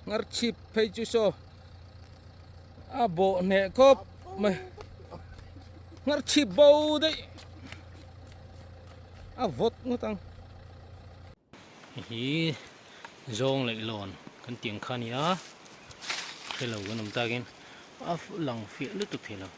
ngar chip phei chu so a bo ne khop mai ngar chip bo đấy a vot ngotang hi zong lại lon kan tiếng khania phê lâu cái nằm ta cái à lòng phía lướt tục phê lâu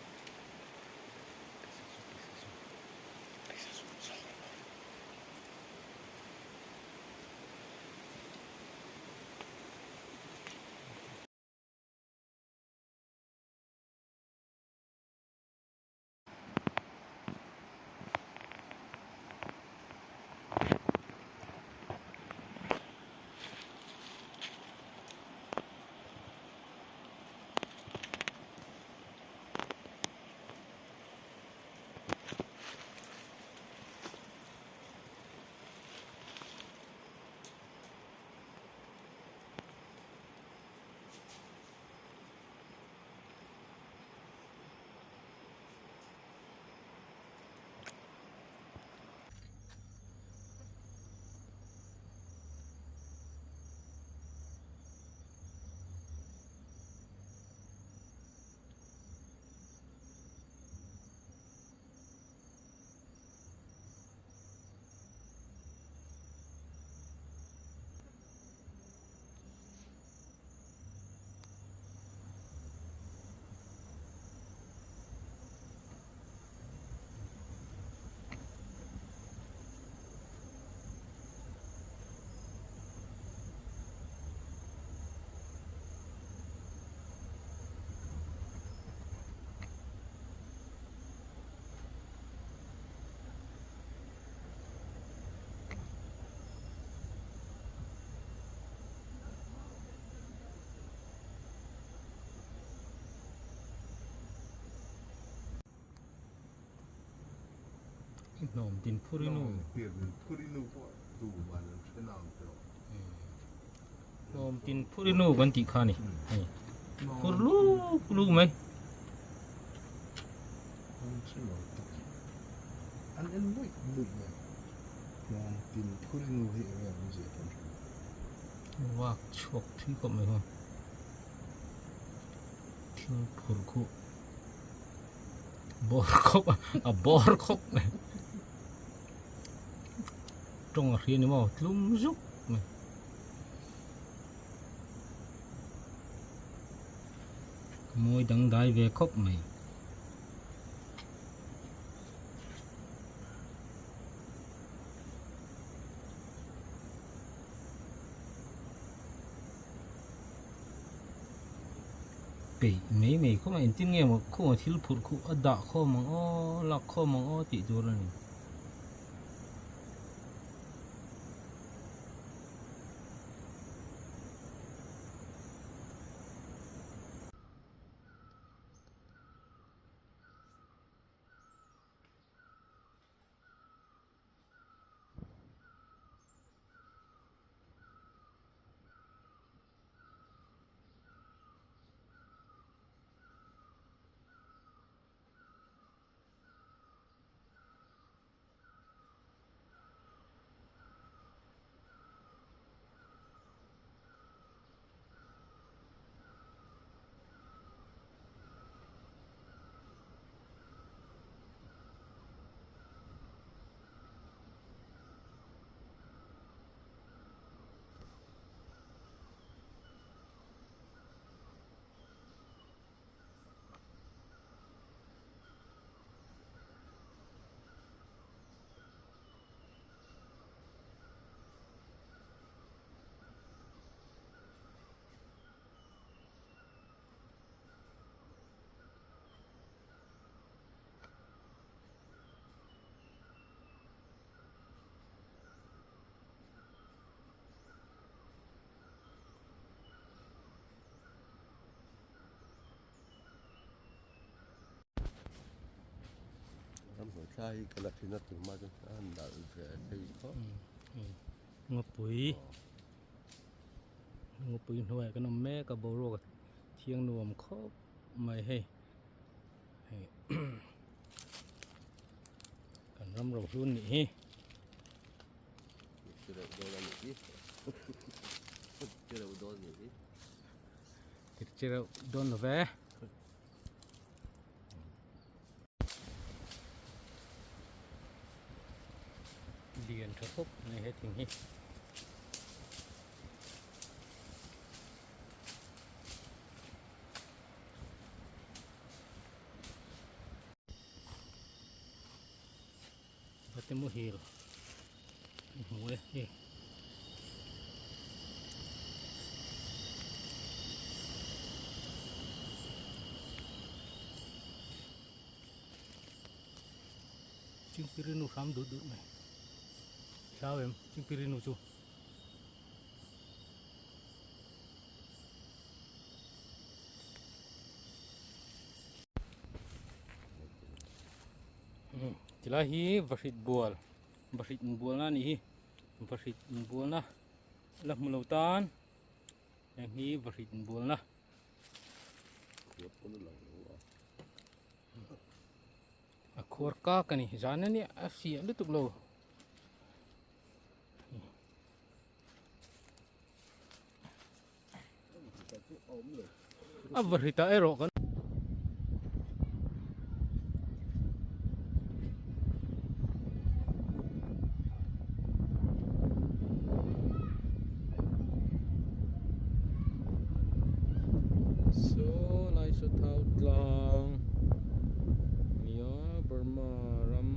nôm tin purinu nôm tin purinu kan ti khani purlu purlu mai anh mũi này nôm tin purinu hệ là gì wak chok thi ko mai ha thing purku bor khop a bor khop này trong khi này mà lum rúc này môi đằng đai về khóc này bị mấy không ai tin nghe mà không ai thiếu phụ cụ ở đạ kho mà ó lạc kho mà ó tị rồi này khai cái là thì nó từ mà anh đã về thì có ngọc bụi nuôi cái nó mẹ cái bầu rồi thiêng nuông khóc mày hay cần răm rầu luôn nhỉ chưa đâu đó nhỉ chưa đâu đó nhỉ Kira don ve điền thấp phúc này hết tình hi batemu hil muhe hi chim pirinu kham duduk này sao em chim pirinu chu Chila hi varit bual na ni hi varit bual na lah mulautan yang hi varit bual na khor ka kani jana ni afsi lutuk lo varita ero kan so nice to out lang ya Burma ram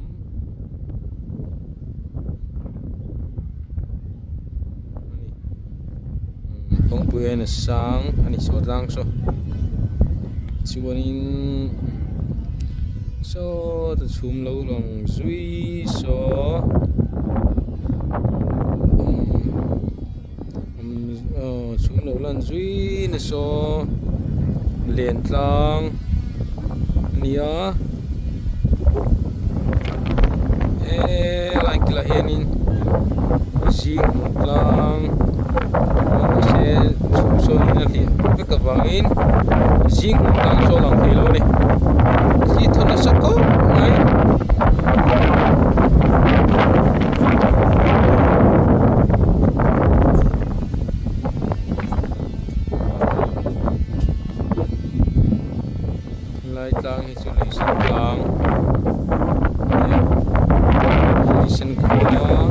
ani pong puyen sang ani so rang so chuanin so ta chum lo long zui so chum lo lan zui na so len tlang nia lai kila henin jing tlang se chum so na li ka ka bangin jing tlang so lang thelo ni si thona sako nai lai tlang hi chu li san tlang li san khua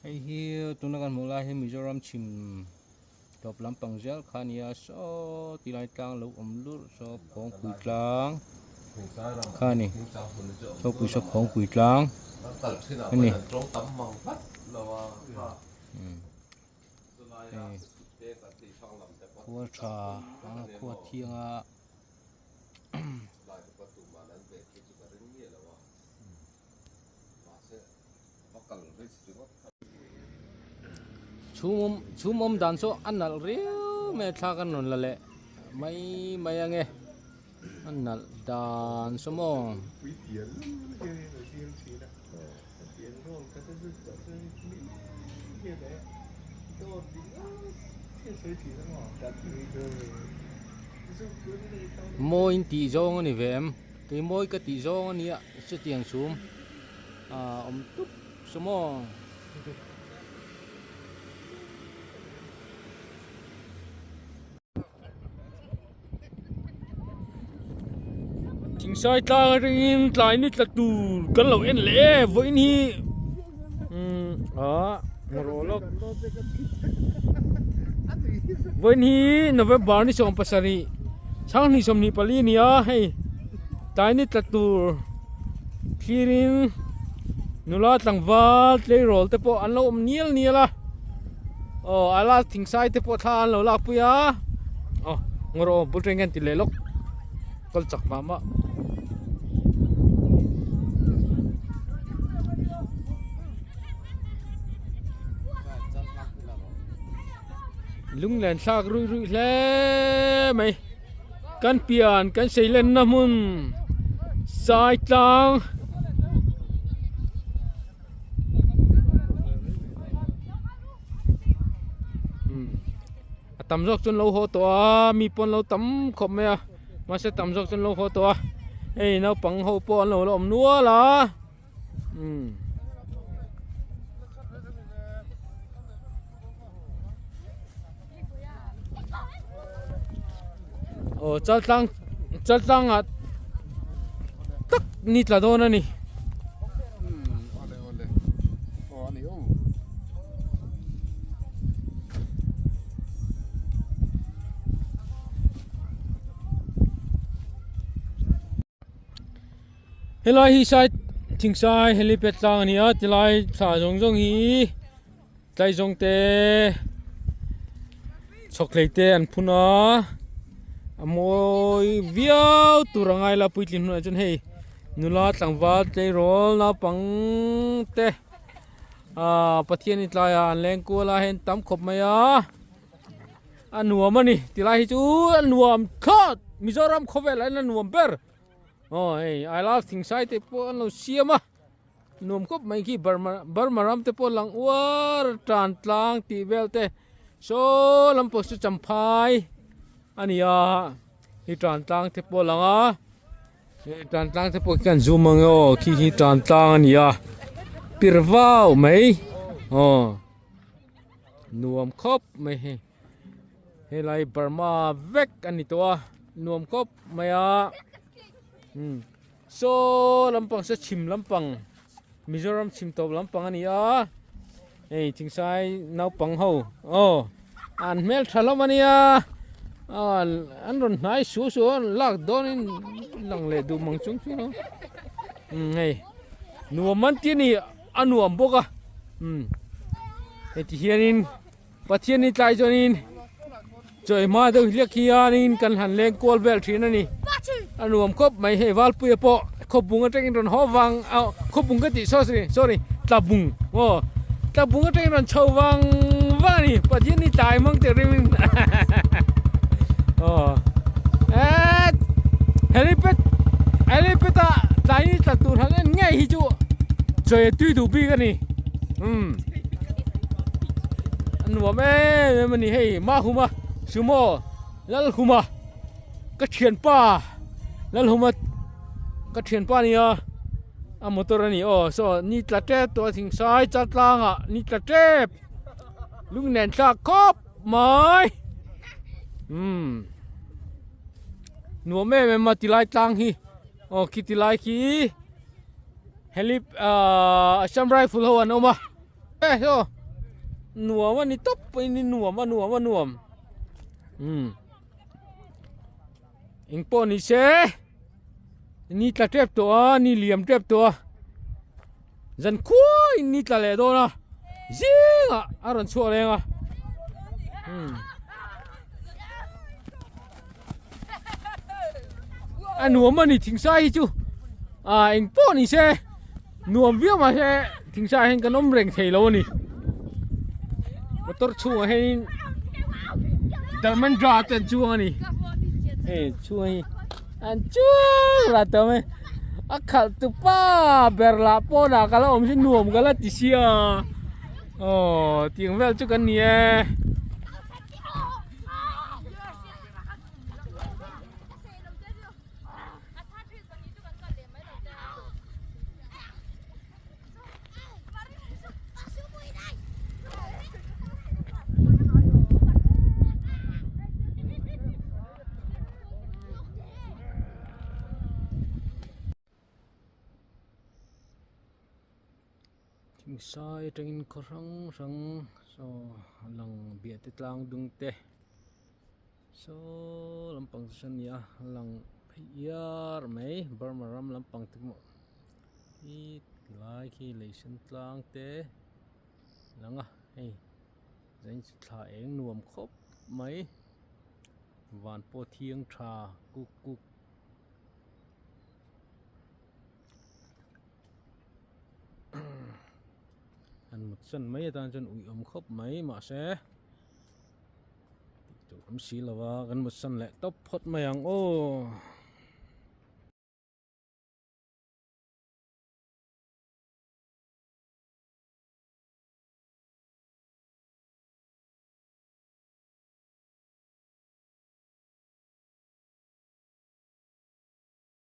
Hey here tunakan mulai hi Mizoram chim top lampang zel khania so tilai tang lo omlur so phong pui tlang khani so pui so phong pui tlang ani khua trà khua thiêng chum dan so anal riu me thakan non la le mai ange anal dan so mo môi tỉ zong ani vem cái môi cái tỉ zong ani a se tiang chum om tup so mo chính sai ta riêng lại nít là tù cân lẩu en lẽ với ni đó rồi lo với ni nó với bảo ni som pasari sang ni som ni pali ni hay tai nít là tù khi riêng nula tang va tle rol te po an lo niel niela ala thing sai te po than lo la puya ngoro bulrengan ti lelok kol chak mama lung len sak rui rui le mai kan pian kan sei len na mun sai tang tầm dốc chân lâu hồ toa mi pon lâu tắm khom mẹ mà sẽ tầm dốc chân lâu hồ toa ấy nó bằng hồ pon lâu lom núa là chal tang à tắc nít là đâu nè nè helai hi sai thing sai helipad tlang ni a tilai sa jong jong hi tai jong te choklei te an phuna amoi viau turangai la puitlin nu jon hei nula tlangwa te rol na pang te pathian ni tlaya an leng ko la hen tam khop maya anuam ani tilai hi chu anuam khat mizoram khovel an anuam ber hey I love things sai te po an lo siama num kop mai ki barmaram te po lang war tran tlang ti vel te so lampo su champhai ania hi tran tlang te po langa hi tran tlang te po kan zoom ngo ki hi tran tlang ania pirvau mai nuam kop mai he lai barma vek ani to nuam kop maya so lampang sa chim lampang Mizoram chim top lampang ania hey chingsai nau pang ho an mel thalam ania an ron nai su lak don in lang le du mang chung no hey nuam man ti ni anuam boka hey ti hianin pathian ni tlai jonin choi ma do hliak hianin kan han leng kol vel thin ani anuam khop mai he wal pu po khop bunga teng ron howang khop bunga ti sorry tabung tabunga teng ron chowang wani pathian ni tai mang te rim helipad tai ni ta tur hang ngai hi chu choi tui du bi ka ni anuam mani hey ma huma sumo lal huma ka thian pa lal huma ka thian pa ni motor ani so ni tlate to thing sai chat langa ni tlate lung nen tla kop mai nuam me matilai tlang hi kitilai ki helip samurai full ho an oma so nuam ani top ni nuam ingpo ni se ni tla trep to ni liam trep to zan khoi ni tla le do na zinga aron chu lenga nuam ani thing sai chu ingpo ni se nuam via ma se thing sai hen kanom reng thei lo ni motor chu hen darman dra ten chu ani chu an chu la to me akhal tu pa berla po na kala om si nuam kala tisia tiếng vel chu kan ni Ching sai tengin korang rang so lang bia te tlang dung te so lampang san ya lang yar mai barmaram lampang te mo i tilai khi leisan tlang te langa hei zain thla eng nuam khop mai van po thiang tha kuk kuk an mut san mai tan chan ui khop mai ma se tu am si lawa kan mut san le top phot mai ang o